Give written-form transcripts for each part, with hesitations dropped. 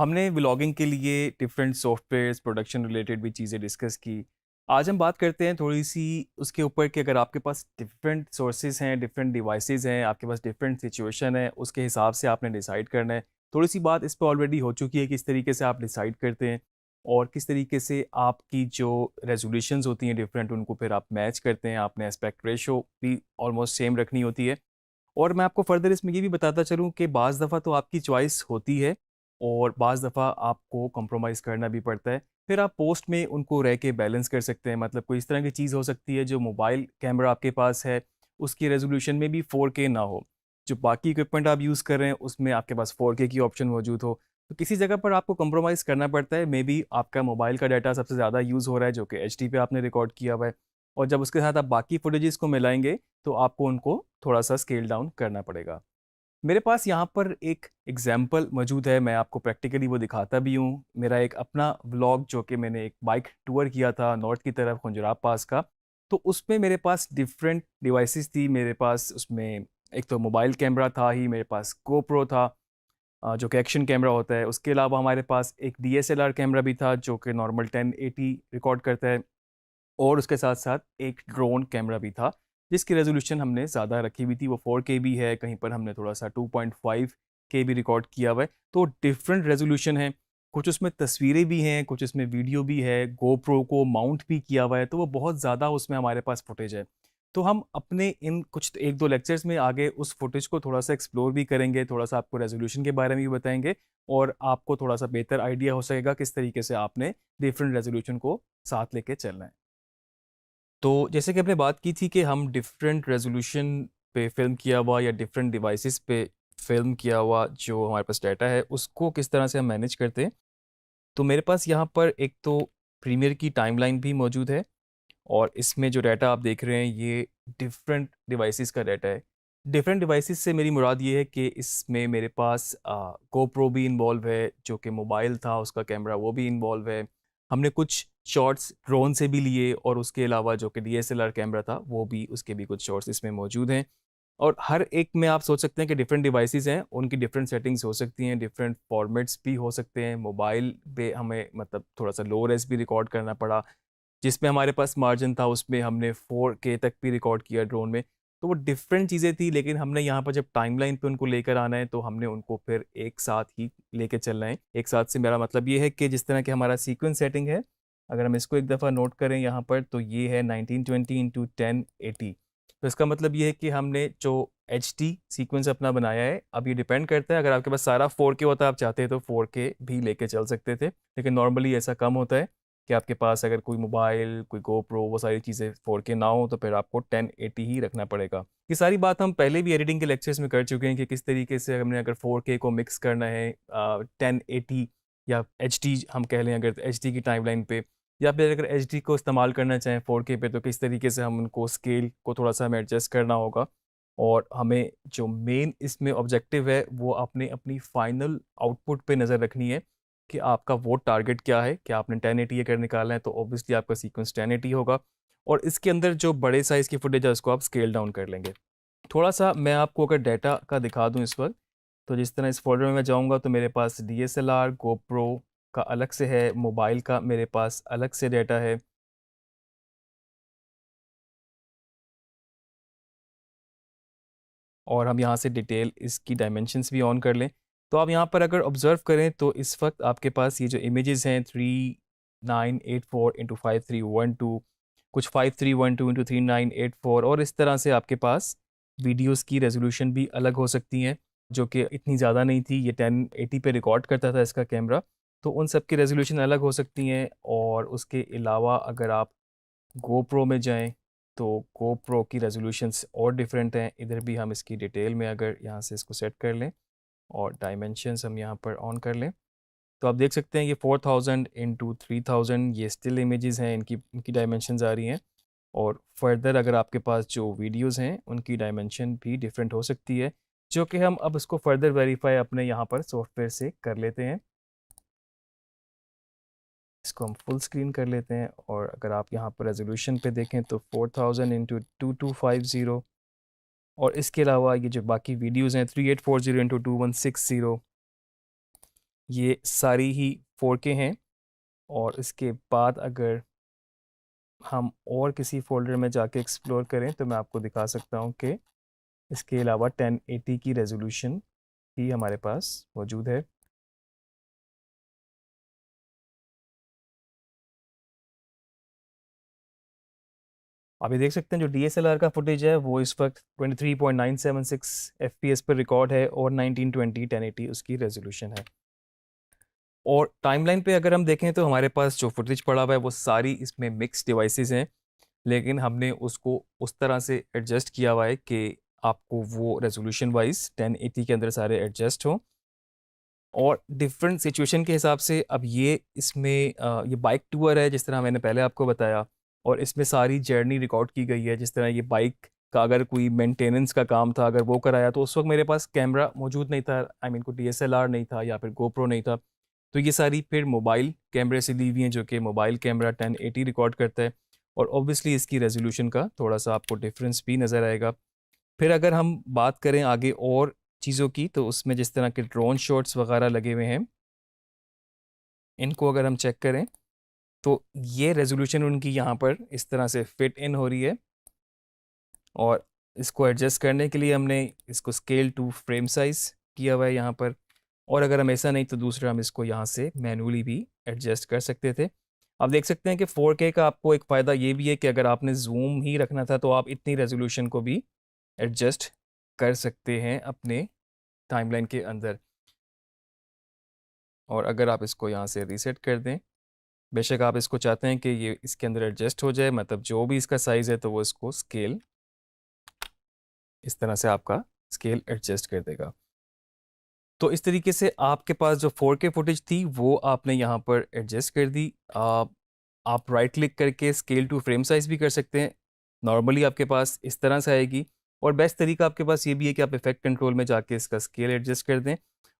हमने व्लॉगिंग के लिए डिफरेंट सॉफ्टवेयर्स, प्रोडक्शन रिलेटेड भी चीज़ें डिस्कस की। आज हम बात करते हैं थोड़ी-सी उसके ऊपर कि अगर आपके पास डिफरेंट सोर्सेज़ हैं, डिफरेंट डिवाइसेज़ हैं, आपके पास डिफरेंट सिचुएशन है, उसके हिसाब से आपने डिसाइड करना है। थोड़ी-सी बात इस पे ऑलरेडी हो चुकी है, किस तरीके से आप डिसाइड करते हैं और किस तरीके से आपकी जो रेज़ोल्यूशंस होती हैं डिफरेंट, उनको फिर आप मैच करते हैं। आपने एस्पेक्ट रेशियो भी ऑलमोस्ट सेम रखनी होती है। और मैं आपको फ़र्दर इसमें ये भी बताता चलूँ कि बाज़ दफ़ा तो आपकी चॉइस होती है और बाज़ दफ़ा आपको कॉम्प्रोमाइज़ करना भी पड़ता है। फिर आप पोस्ट में उनको रह के बैलेंस कर सकते हैं। मतलब कोई इस तरह की चीज़ हो सकती है जो मोबाइल कैमरा आपके पास है, उसकी रेज़ोल्यूशन में भी 4K ना हो। जो बाकी इक्विपमेंट आप यूज़ कर रहे हैं, उसमें आपके पास 4K की ऑप्शन मौजूद हो। तो किसी जगह पर आपको कॉम्प्रोमाइज़ करना पड़ता है। मेबी आपका मोबाइल का डाटा सबसे ज़्यादा यूज़ हो रहा है, जो कि एचडी पे आपने रिकॉर्ड किया हुआ है। और जब उसके साथ आप बाकी फुटेजेस को मिलाएँगे, तो आपको उनको थोड़ा-सा स्केल डाउन करना पड़ेगा। मेरे पास यहाँ पर एक एग्ज़ाम्पल मौजूद है, मैं आपको प्रैक्टिकली वो दिखाता भी हूँ। मेरा एक अपना व्लॉग जो कि मैंने एक बाइक टूर किया था नॉर्थ की तरफ खुंजराब पास का, तो उसमें मेरे पास डिफरेंट डिवाइसेज़ थी। मेरे पास उसमें एक तो मोबाइल कैमरा था ही, मेरे पास गोप्रो था जो कि एक्शन कैमरा होता है। उसके अलावा हमारे पास एक डीएसएलआर कैमरा भी था जो कि नॉर्मल 1080 रिकॉर्ड करता है। और उसके साथ-साथ एक ड्रोन कैमरा भी था, जिसकी रेज़ोल्यूशन हमने ज़्यादा रखी हुई थी, वो 4K भी है, कहीं पर हमने थोड़ा-सा 2.5K भी रिकॉर्ड किया हुआ है। तो डिफरेंट रेज़ोल्यूशन हैं, कुछ उसमें तस्वीरें भी हैं, कुछ उसमें वीडियो भी है, गोप्रो को माउंट भी किया हुआ है, तो वो बहुत ज़्यादा उसमें हमारे पास फुटेज है। तो हम अपने इन कुछ 1-2 लेक्चर्स में आगे उस फुटेज को थोड़ा-सा एक्सप्लोर भी करेंगे, थोड़ा-सा आपको रेज़ोल्यूशन के बारे में भी बताएँगे और आपको थोड़ा-सा बेहतर आइडिया हो सकेगा किस तरीके से आपने डिफरेंट रेज़ोल्यूशन को साथ लेके चलना है। तो जैसे कि आपने बात की थी कि हम डिफरेंट रेज़ोल्यूशन पे फ़िल्म किया हुआ या डिफरेंट डिवाइसेस पे फ़िल्म किया हुआ जो हमारे पास डाटा है, उसको किस तरह से हम मैनेज करते हैं। तो मेरे पास यहाँ पर एक तो प्रीमियर की टाइमलाइन भी मौजूद है और इसमें जो डाटा आप देख रहे हैं, ये डिफरेंट डिवाइसेस का डाटा है। डिफरेंट डिवाइसेस से मेरी मुराद ये है कि इसमें मेरे पास गोप्रो भी इन्वॉल्व है, जो कि मोबाइल था, उसका कैमरा वो भी इन्वॉल्व है। हमने कुछ शॉट्स ड्रोन से भी लिए और उसके अलावा जो कि डीएसएलआर कैमरा था, वो भी उसके भी कुछ शॉट्स इसमें मौजूद हैं। और हर एक में आप सोच सकते हैं कि डिफरेंट डिवाइसेस हैं, उनकी डिफरेंट सेटिंग्स हो सकती हैं, डिफरेंट फॉर्मेट्स भी हो सकते हैं। मोबाइल पे हमें मतलब थोड़ा-सा लो रेज़ भी रिकॉर्ड करना पड़ा। जिसमें हमारे पास मार्जिन था उसमें हमने 4K तक भी रिकॉर्ड किया ड्रोन में। तो वो डिफरेंट चीज़ें थी लेकिन हमने यहाँ पर जब टाइमलाइन पे उनको लेकर आना है तो हमने उनको फिर एक साथ ही लेके चलना है। एक साथ से मेरा मतलब ये है कि जिस तरह के हमारा सीक्वेंस सेटिंग है, अगर हम इसको एक दफ़ा नोट करें यहाँ पर तो ये है 1920 इंटू 1080। तो इसका मतलब ये है कि हमने जो एचडी सीक्वेंस अपना बनाया है, अब ये डिपेंड करता है अगर आपके पास सारा 4K होता आप चाहते तो 4K भी लेके चल सकते थे। लेकिन नॉर्मली ऐसा कम होता है। कि आपके पास अगर कोई मोबाइल, कोई गोप्रो वो सारी चीज़ें 4K ना हो तो फिर आपको 1080 ही रखना पड़ेगा। ये सारी बात हम पहले भी एडिटिंग के लेक्चर्स में कर चुके हैं कि किस तरीके से हमने अगर 4K को मिक्स करना है 1080 या एचडी हम कह लें अगर एचडी की टाइमलाइन पे या फिर अगर एचडी को इस्तेमाल करना चाहें 4K पे तो किस तरीके से हम उनको स्केल को थोड़ा-सा हमें एडजस्ट करना होगा। और हमें जो मेन इसमें ऑब्जेक्टिव है वो आपने अपनी फाइनल आउटपुट पे नज़र रखनी है कि आपका वो टारगेट क्या है, कि आपने 1080 अगर निकालना है तो ऑब्वियसली आपका सीक्वेंस 1080 होगा और इसके अंदर जो बड़े साइज़ की फुटेज है उसको आप स्केल डाउन कर लेंगे। थोड़ा-सा मैं आपको अगर डाटा का दिखा दूँ इस वक़्त, तो जिस तरह इस फ़ोल्डर में मैं जाऊँगा तो मेरे पास डीएसएलआर, गोप्रो का अलग से है, मोबाइल का मेरे पास अलग से डाटा है। और हम यहाँ से डिटेल इसकी डायमेंशंस भी ऑन कर लें, तो आप यहाँ पर अगर ऑब्ज़र्व करें तो इस वक़्त आपके पास ये जो इमेजेस हैं 3984 इंटू 5312 कुछ 5312 इंटू 3984 और इस तरह से आपके पास वीडियोज़ की रेज़ोल्यूशन भी अलग हो सकती हैं, जो कि इतनी ज़्यादा नहीं थी, ये 1080 पे रिकॉर्ड करता था इसका कैमरा, तो उन सब की रेज़ोल्यूशन अलग हो सकती हैं और उसके अलावा अगर आप गोप्रो में जाएँ, तो गोप्रो की रेज़ोल्यूशंस और डिफरेंट हैं। इधर भी हम इसकी डिटेल में अगर यहाँ से इसको सेट कर लें और डायमेंशंस हम यहाँ पर ऑन कर लें, तो आप देख सकते हैं ये 4000 इंटू 3000 ये स्टिल इमेजेस हैं, इनकी इनकी डायमेंशंस आ रही हैं और फर्दर अगर आपके पास जो वीडियोज़ हैं, उनकी डायमेंशन भी डिफरेंट हो सकती है, जो कि हम अब इसको फर्दर वेरीफ़ाई अपने यहाँ पर सॉफ्टवेयर से कर लेते हैं। इसको हम फुल स्क्रीन कर लेते हैं और अगर आप यहाँ पर रेज़ोल्यूशन पे देखें तो 4000 इंटू 2250 और इसके अलावा ये जो बाकी वीडियोज़ हैं 3840 इंटू 2160 ये सारी ही 4K हैं। और इसके बाद अगर हम और किसी फोल्डर में जाके एक्सप्लोर करें तो मैं आपको दिखा सकता हूँ कि इसके अलावा 1080 की रेजोल्यूशन भी हमारे पास मौजूद है। आप ये देख सकते हैं जो DSLR का फुटेज है वो इस वक्त 23.976 FPS पर रिकॉर्ड है और 1920 1080 उसकी रेजोल्यूशन है। और टाइमलाइन पे अगर हम देखें तो हमारे पास जो फुटेज पड़ा हुआ है वो सारी इसमें मिक्स डिवाइसेस हैं, लेकिन हमने उसको उस तरह से एडजस्ट किया हुआ है कि आपको वो रेजोल्यूशन वाइज 1080 के अंदर सारे एडजस्ट हों। और डिफरेंट सिचुएशन के हिसाब से अब ये इसमें ये बाइक टूर है जिस तरह मैंने पहले आपको बताया, और इसमें सारी जर्नी रिकॉर्ड की गई है। जिस तरह ये बाइक का अगर कोई मेंटेनेंस का काम था अगर वो कराया तो उस वक्त मेरे पास कैमरा मौजूद नहीं था, आई मीन कोई DSLR नहीं था या फिर GoPro नहीं था, तो ये सारी फिर मोबाइल कैमरे से ली हुई हैं जो कि मोबाइल कैमरा 1080 रिकॉर्ड करता है। और ऑब्वियसली इसकी रेजोल्यूशन का थोड़ा सा आपको डिफरेंस भी नज़र आएगा। फिर अगर हम बात करें आगे और चीज़ों की तो उसमें जिस तरह के ड्रोन शॉट्स वगैरह लगे हुए हैं, इनको अगर हम चेक करें तो ये रेजोल्यूशन उनकी यहाँ पर इस तरह से फिट इन हो रही है। और इसको एडजस्ट करने के लिए हमने इसको स्केल टू फ्रेम साइज किया हुआ है यहाँ पर। और अगर हम ऐसा नहीं तो दूसरा हम इसको यहाँ से मैनुअली भी एडजस्ट कर सकते थे। आप देख सकते हैं कि 4K का आपको एक फ़ायदा ये भी है कि अगर आपने जूम ही रखना था तो आप इतनी रेजोल्यूशन को भी एडजस्ट कर सकते हैं अपने टाइमलाइन के अंदर। और अगर आप इसको यहाँ से रीसेट कर दें, बेशक आप इसको चाहते हैं कि ये इसके अंदर एडजस्ट हो जाए, मतलब जो भी इसका साइज़ है तो वो इसको स्केल इस तरह से आपका स्केल एडजस्ट कर देगा। तो इस तरीके से आपके पास जो 4K फुटेज थी वो आपने यहाँ पर एडजस्ट कर दी। आप राइट क्लिक करके स्केल टू फ्रेम साइज़ भी कर सकते हैं। नॉर्मली आपके पास इस तरह से आएगी। और बेस्ट तरीका आपके पास ये भी है कि आप इफेक्ट कंट्रोल में जाके इसका स्केल एडजस्ट कर दें।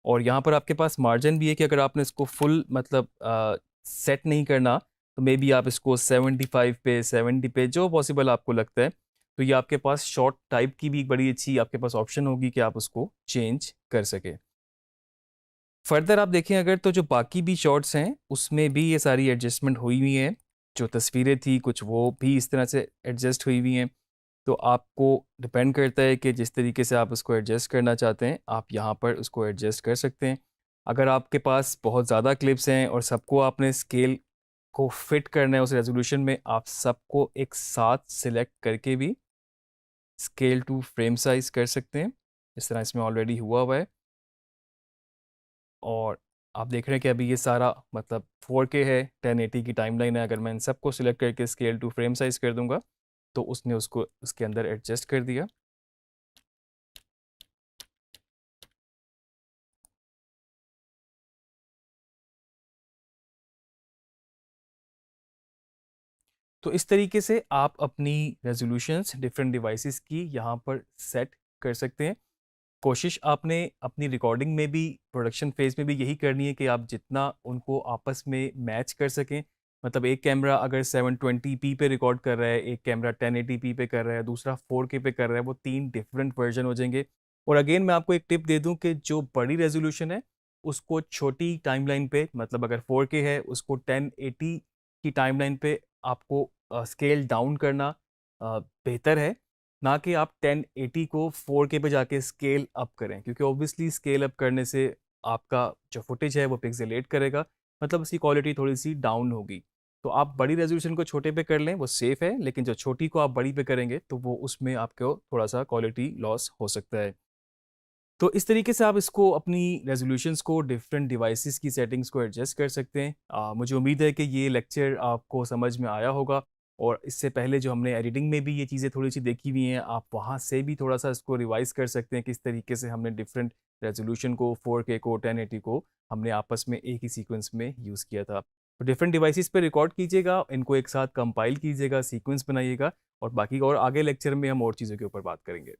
और यहाँ पर आपके पास मार्जिन भी है कि अगर आपने इसको फुल मतलब सेट नहीं करना तो मे बी आप इसको 75 पे 70 पे जो पॉसिबल आपको लगता है, तो ये आपके पास शॉर्ट टाइप की भी एक बड़ी अच्छी आपके पास ऑप्शन होगी कि आप उसको चेंज कर सकें। फर्दर आप देखें अगर तो जो बाकी भी शॉट्स हैं उसमें भी ये सारी एडजस्टमेंट हुई हुई हैं। जो तस्वीरें थी कुछ वो भी इस तरह से एडजस्ट हुई हुई हैं। तो आपको डिपेंड करता है कि जिस तरीके से आप उसको एडजस्ट करना चाहते हैं आप यहाँ पर उसको एडजस्ट कर सकते हैं। अगर आपके पास बहुत ज़्यादा क्लिप्स हैं और सबको आपने स्केल को फिट करना है उस रेजोल्यूशन में, आप सबको एक साथ सिलेक्ट करके भी स्केल टू फ्रेम साइज कर सकते हैं। इस तरह इसमें ऑलरेडी हुआ है। और आप देख रहे हैं कि अभी ये सारा मतलब 4K है, 1080 की टाइमलाइन है। अगर मैं इन सबको सिलेक्ट करके स्केल टू फ्रेम साइज कर दूंगा तो उसने उसको उसके अंदर एडजस्ट कर दिया। तो इस तरीके से आप अपनी रेजोल्यूशंस डिफरेंट डिवाइसेस की यहाँ पर सेट कर सकते हैं। कोशिश आपने अपनी रिकॉर्डिंग में भी प्रोडक्शन फेज में भी यही करनी है कि आप जितना उनको आपस में मैच कर सकें। मतलब एक कैमरा अगर 720p पे रिकॉर्ड कर रहा है, एक कैमरा 1080p पे कर रहा है, दूसरा 4K पे कर रहा है, वो तीन डिफरेंट वर्जन हो जाएंगे। और अगेन मैं आपको एक टिप दे दूं कि जो बड़ी रेजोल्यूशन है उसको छोटी टाइमलाइन पे, मतलब अगर 4K है उसको 1080 की टाइमलाइन पे आपको स्केल डाउन करना बेहतर है, ना कि आप 1080 को 4K पे जाके स्केल अप करें, क्योंकि ऑब्वियसली स्केल अप करने से आपका जो फुटेज है वो पिक्सेलेट करेगा, मतलब उसकी क्वालिटी थोड़ी सी डाउन होगी। तो आप बड़ी रेजोल्यूशन को छोटे पे कर लें वो सेफ़ है, लेकिन जो छोटी को आप बड़ी पे करेंगे तो वो उसमें आपको थोड़ा सा क्वालिटी लॉस हो सकता है। तो इस तरीके से आप इसको अपनी रेजोल्यूशंस को डिफरेंट डिवाइसेस की सेटिंग्स को एडजस्ट कर सकते हैं। मुझे उम्मीद है कि ये लेक्चर आपको समझ में आया होगा। और इससे पहले जो हमने एडिटिंग में भी ये चीज़ें थोड़ी सी देखी हुई हैं, आप वहाँ से भी थोड़ा सा इसको रिवाइज कर सकते हैं किस तरीके से हमने डिफरेंट रेजोल्यूशन को 4K को 1080 को हमने आपस में एक ही सीक्वेंस में यूज़ किया था। तो डिफरेंट डिवाइसेस पे रिकॉर्ड कीजिएगा, इनको एक साथ कंपाइल कीजिएगा, सीक्वेंस बनाइएगा, और बाकी और आगे लेक्चर में हम और चीज़ों के ऊपर बात करेंगे।